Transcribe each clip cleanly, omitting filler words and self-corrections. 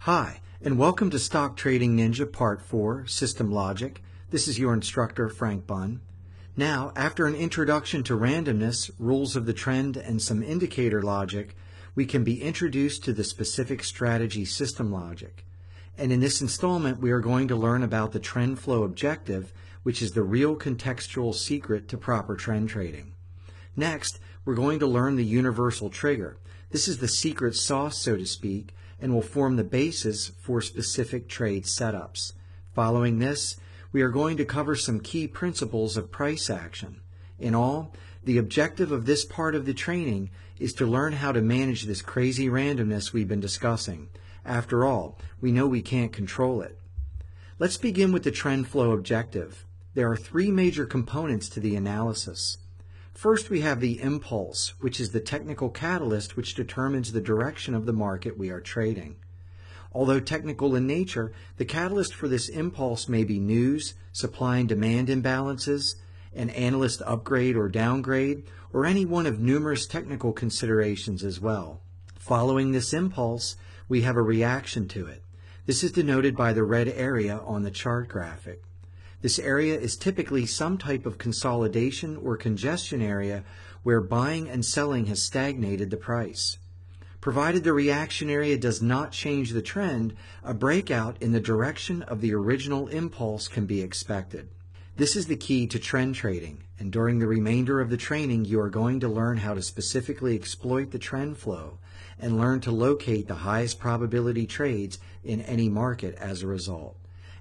Hi, and welcome to Stock Trading Ninja Part 4, System Logic. This is your instructor, Frank Bunn. Now, after an introduction to randomness, rules of the trend, and some indicator logic, we can be introduced to the specific strategy system logic. And in this installment, we are going to learn about the trend flow objective, which is the real contextual secret to proper trend trading. Next, we're going to learn the universal trigger. This is the secret sauce, so to speak, and will form the basis for specific trade setups. Following this, we are going to cover some key principles of price action. In all, the objective of this part of the training is to learn how to manage this crazy randomness we've been discussing. After all, we know we can't control it. Let's begin with the trend flow objective. There are three major components to the analysis. First, we have the impulse, which is the technical catalyst which determines the direction of the market we are trading. Although technical in nature, the catalyst for this impulse may be news, supply and demand imbalances, an analyst upgrade or downgrade, or any one of numerous technical considerations as well. Following this impulse, we have a reaction to it. This is denoted by the red area on the chart graphic. This area is typically some type of consolidation or congestion area where buying and selling has stagnated the price. Provided the reaction area does not change the trend, a breakout in the direction of the original impulse can be expected. This is the key to trend trading, and during the remainder of the training you are going to learn how to specifically exploit the trend flow and learn to locate the highest probability trades in any market as a result.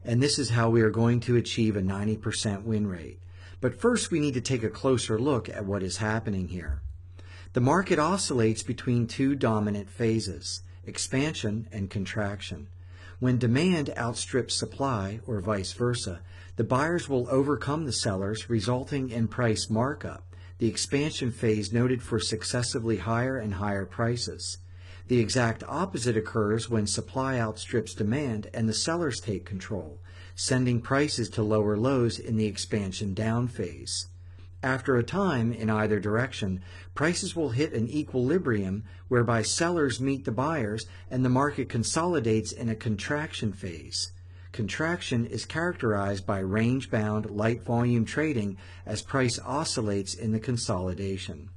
And this is how we are going to achieve a 90% win rate. But first we need to take a closer look at what is happening here. The market oscillates between two dominant phases, expansion and contraction. When demand outstrips supply, or vice versa, the buyers will overcome the sellers, resulting in price markup, the expansion phase noted for successively higher and higher prices. The exact opposite occurs when supply outstrips demand and the sellers take control, sending prices to lower lows in the expansion down phase. After a time, in either direction, prices will hit an equilibrium whereby sellers meet the buyers and the market consolidates in a contraction phase. Contraction is characterized by range-bound, light volume trading as price oscillates in the consolidation.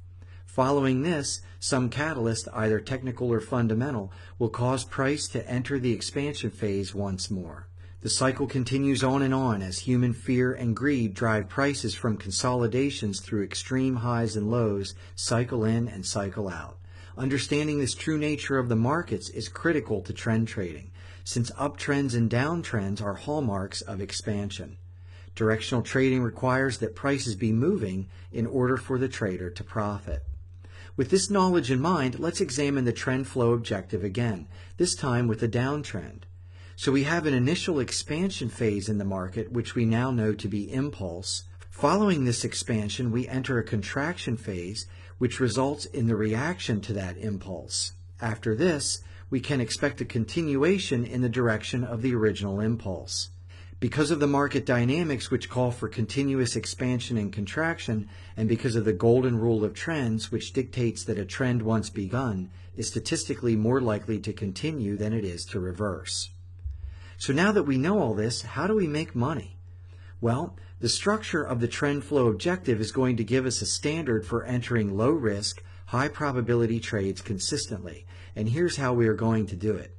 Following this, some catalyst, either technical or fundamental, will cause price to enter the expansion phase once more. The cycle continues on as human fear and greed drive prices from consolidations through extreme highs and lows, cycle in and cycle out. Understanding this true nature of the markets is critical to trend trading, since uptrends and downtrends are hallmarks of expansion. Directional trading requires that prices be moving in order for the trader to profit. With this knowledge in mind, let's examine the trend flow objective again, this time with a downtrend. So we have an initial expansion phase in the market, which we now know to be impulse. Following this expansion, we enter a contraction phase, which results in the reaction to that impulse. After this, we can expect a continuation in the direction of the original impulse. Because of the market dynamics which call for continuous expansion and contraction, and because of the golden rule of trends which dictates that a trend once begun is statistically more likely to continue than it is to reverse. So now that we know all this, how do we make money? Well, the structure of the trend flow objective is going to give us a standard for entering low risk, high probability trades consistently, and here's how we are going to do it.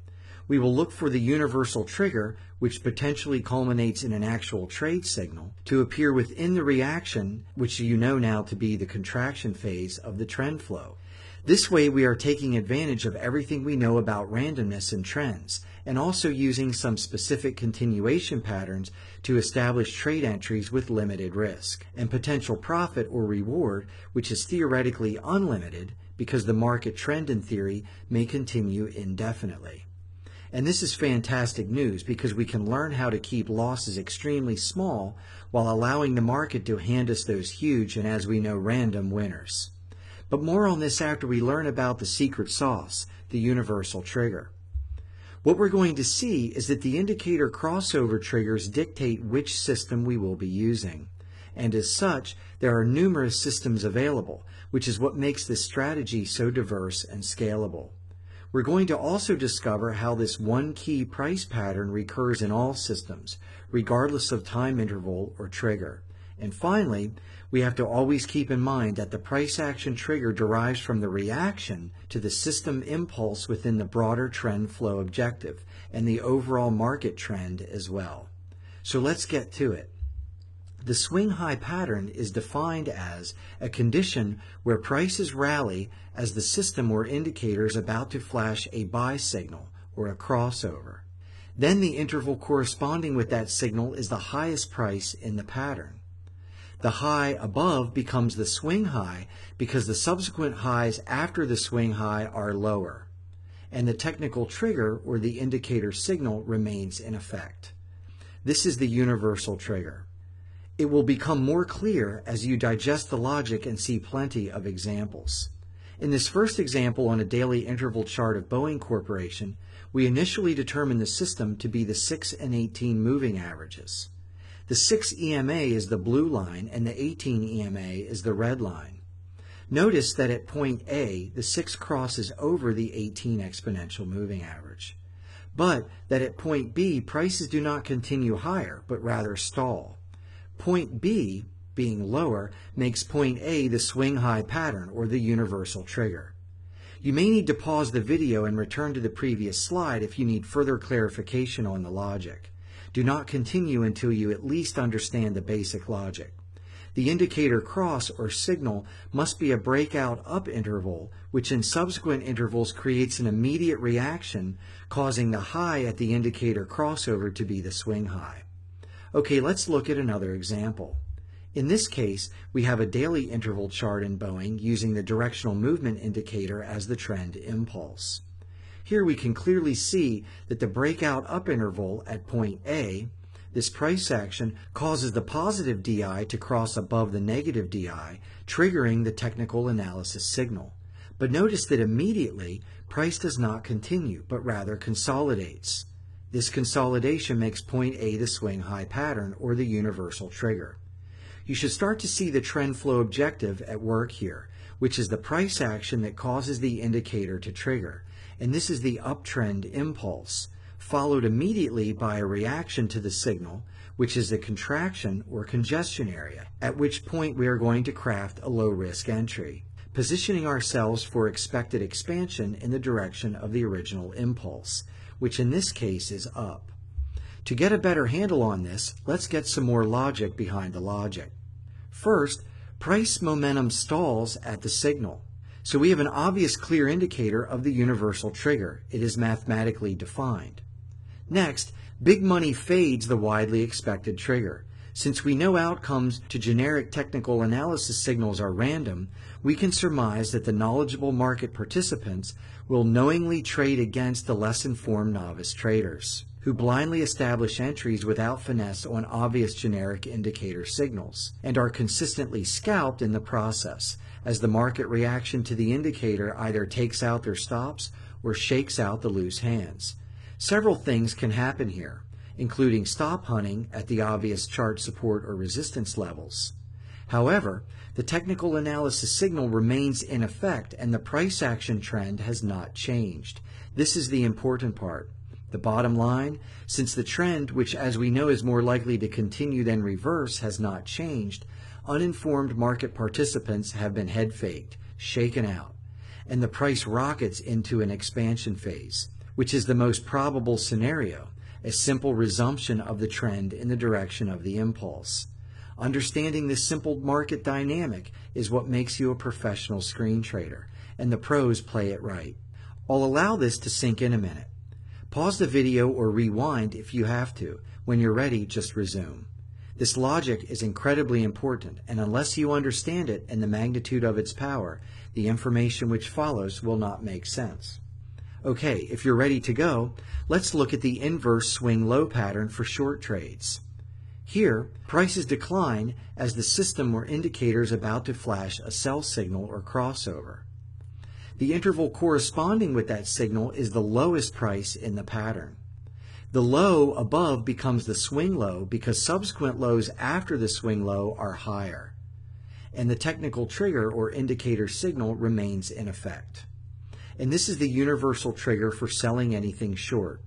We will look for the universal trigger, which potentially culminates in an actual trade signal, to appear within the reaction, which you know now to be the contraction phase of the trend flow. This way we are taking advantage of everything we know about randomness and trends, and also using some specific continuation patterns to establish trade entries with limited risk, and potential profit or reward, which is theoretically unlimited because the market trend in theory may continue indefinitely. And this is fantastic news because we can learn how to keep losses extremely small while allowing the market to hand us those huge and, as we know, random winners. But more on this after we learn about the secret sauce, the universal trigger. What we're going to see is that the indicator crossover triggers dictate which system we will be using. And as such, there are numerous systems available, which is what makes this strategy so diverse and scalable. We're going to also discover how this one key price pattern recurs in all systems, regardless of time interval or trigger. And finally, we have to always keep in mind that the price action trigger derives from the reaction to the system impulse within the broader trend flow objective and the overall market trend as well. So let's get to it. The swing high pattern is defined as a condition where prices rally as the system or indicator is about to flash a buy signal or a crossover. Then the interval corresponding with that signal is the highest price in the pattern. The high above becomes the swing high because the subsequent highs after the swing high are lower, and the technical trigger or the indicator signal remains in effect. This is the universal trigger. It will become more clear as you digest the logic and see plenty of examples. In this first example on a daily interval chart of Boeing Corporation, we initially determine the system to be the 6 and 18 moving averages. The 6 EMA is the blue line and the 18 EMA is the red line. Notice that at point A, the 6 crosses over the 18 exponential moving average, but that at point B, prices do not continue higher, but rather stall. Point B, being lower, makes point A the swing high pattern or the universal trigger. You may need to pause the video and return to the previous slide if you need further clarification on the logic. Do not continue until you at least understand the basic logic. The indicator cross or signal must be a breakout up interval, which in subsequent intervals creates an immediate reaction, causing the high at the indicator crossover to be the swing high. Okay, let's look at another example. In this case, we have a daily interval chart in Boeing using the directional movement indicator as the trend impulse. Here we can clearly see that the breakout up interval at point A, this price action, causes the positive DI to cross above the negative DI, triggering the technical analysis signal. But notice that immediately, price does not continue, but rather consolidates. This consolidation makes point A the swing high pattern or the universal trigger. You should start to see the trend flow objective at work here, which is the price action that causes the indicator to trigger, and this is the uptrend impulse, followed immediately by a reaction to the signal, which is the contraction or congestion area, at which point we are going to craft a low-risk entry, positioning ourselves for expected expansion in the direction of the original impulse, which in this case is up. To get a better handle on this, let's get some more logic behind the logic. First, price momentum stalls at the signal. So we have an obvious clear indicator of the universal trigger. It is mathematically defined. Next, big money fades the widely expected trigger. Since we know outcomes to generic technical analysis signals are random, we can surmise that the knowledgeable market participants will knowingly trade against the less informed novice traders, who blindly establish entries without finesse on obvious generic indicator signals, and are consistently scalped in the process, as the market reaction to the indicator either takes out their stops or shakes out the loose hands. Several things can happen here, including stop hunting at the obvious chart support or resistance levels. However, the technical analysis signal remains in effect and the price action trend has not changed. This is the important part. The bottom line, since the trend, which as we know is more likely to continue than reverse, has not changed, uninformed market participants have been head faked, shaken out, and the price rockets into an expansion phase, which is the most probable scenario, a simple resumption of the trend in the direction of the impulse. Understanding this simple market dynamic is what makes you a professional screen trader, and the pros play it right. I'll allow this to sink in a minute. Pause the video or rewind if you have to. When you're ready, just resume. This logic is incredibly important, and unless you understand it and the magnitude of its power, the information which follows will not make sense. Okay, if you're ready to go, let's look at the inverse swing low pattern for short trades. Here, prices decline as the system or indicator is about to flash a sell signal or crossover. The interval corresponding with that signal is the lowest price in the pattern. The low above becomes the swing low because subsequent lows after the swing low are higher, and the technical trigger or indicator signal remains in effect. and this is the universal trigger for selling anything short.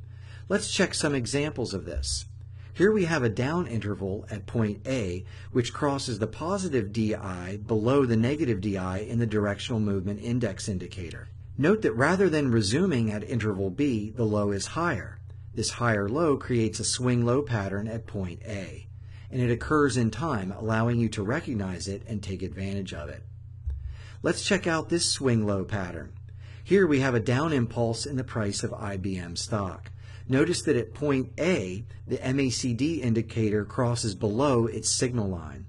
Let's check some examples of this. Here we have a down interval at point A, which crosses the positive DI below the negative DI in the directional movement index indicator. Note that rather than resuming at interval B, the low is higher. This higher low creates a swing low pattern at point A, and it occurs in time, allowing you to recognize it and take advantage of it. Let's check out this swing low pattern. Here we have a down impulse in the price of IBM stock. Notice that at point A, the MACD indicator crosses below its signal line.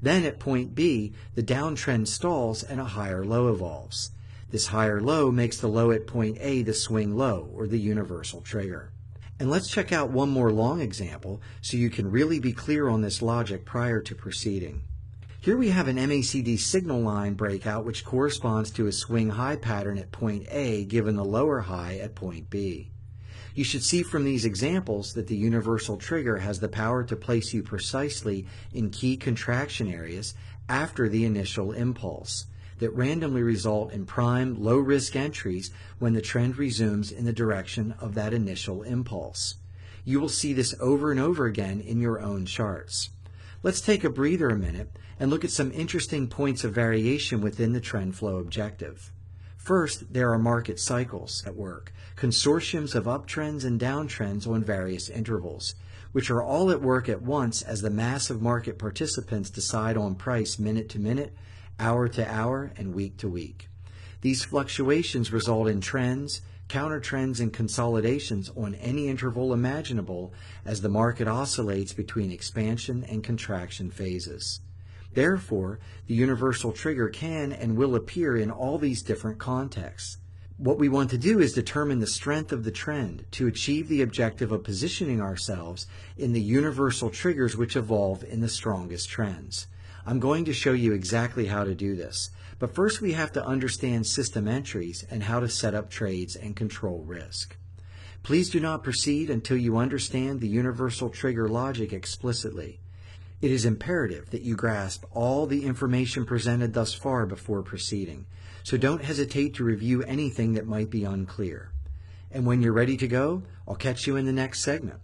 Then at point B, the downtrend stalls and a higher low evolves. This higher low makes the low at point A the swing low, or the universal trigger. And let's check out one more long example so you can really be clear on this logic prior to proceeding. Here we have an MACD signal line breakout which corresponds to a swing high pattern at point A given the lower high at point B. You should see from these examples that the universal trigger has the power to place you precisely in key contraction areas after the initial impulse that randomly result in prime, low-risk entries when the trend resumes in the direction of that initial impulse. You will see this over and over again in your own charts. Let's take a breather a minute and look at some interesting points of variation within the trend flow objective. First, there are market cycles at work, consortiums of uptrends and downtrends on various intervals, which are all at work at once as the mass of market participants decide on price minute to minute, hour to hour, and week to week. These fluctuations result in trends, countertrends, and consolidations on any interval imaginable as the market oscillates between expansion and contraction phases. Therefore, the universal trigger can and will appear in all these different contexts. What we want to do is determine the strength of the trend to achieve the objective of positioning ourselves in the universal triggers which evolve in the strongest trends. I'm going to show you exactly how to do this, but first we have to understand system entries and how to set up trades and control risk. Please do not proceed until you understand the universal trigger logic explicitly. It is imperative that you grasp all the information presented thus far before proceeding, so don't hesitate to review anything that might be unclear. And when you're ready to go, I'll catch you in the next segment.